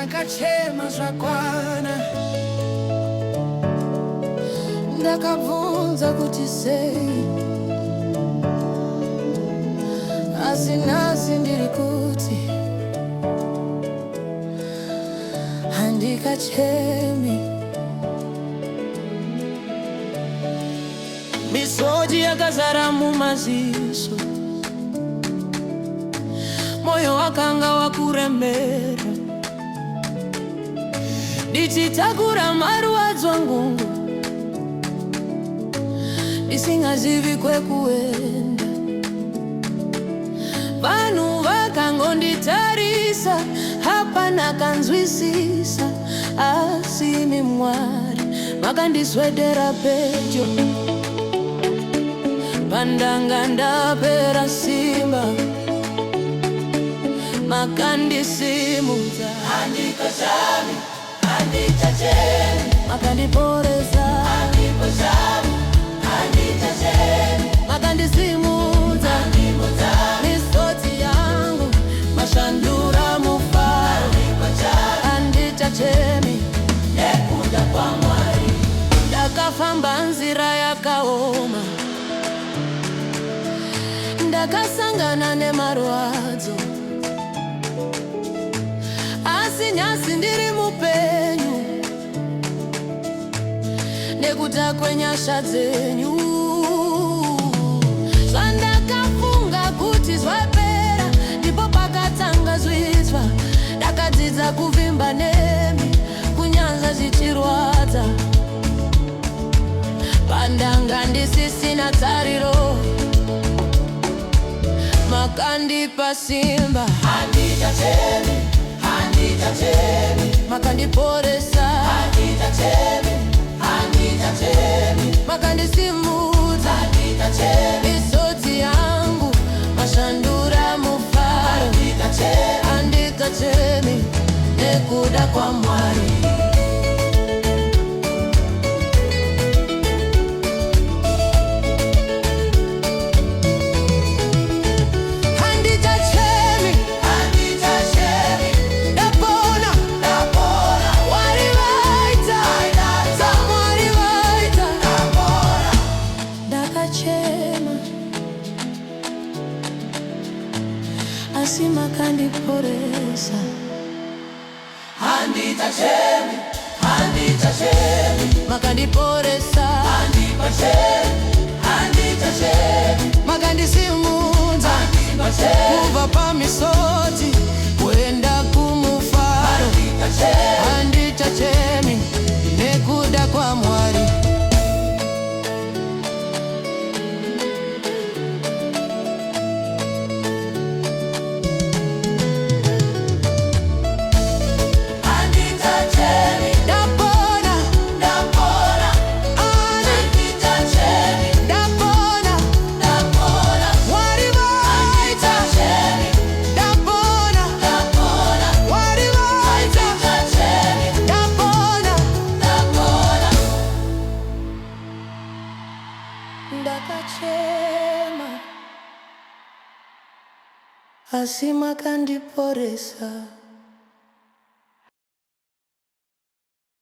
ndakachema zvakwana, ndakabvunza kuti sei, asi nhasi ndiri kuti handikachemi. Misodzi yakazara mumaziso, moyo wakanga wakuremera, ndichitakura marwadzo angungu, ndisingazivi kwekuenda. Vanhu vakangonditarisa, hapana kanzwisisa, asi imi Mwari makandiswedera pedyo. Pandanga ndapera simba, makandisimudza. Handikachemi, handikachemi, makandiporesa. Handikachemi, handikachemi, makandisimudza. Misodzi yangu mashandura mufaro. Handikachemi, nekuda kwa Mwari. Ndakafamba nzira yakaoma, ndakasangana nemarwadzo, asi nyasi ndiri mupenyu nekuda kwenyasha dzenyu. Zvandakafunga kuti zvapera, ndipo pakatanga zvinzwa. Ndakadzidza kuvimba nemi, kunyanza zvichirwadza. Pandanga ndisisina tariro, makandipa simba. Handikachemi, handikachemi, makandiporesa. Handikachemi, handikachemi, makandisimudza. Handikachemi, misodzi yangu mashandura mufaro. Handikachemi, nekuda kwa Mwari. Asi makandiporesa. Handikachemi, handikachemi, makandiporesa. Handikachemi, handikachemi, makandisimudza. Kubva pamisodzi kuenda kumufaro. Handikachemi, nekuda kwa Mwari. Ndakachema, asi makandiporesa.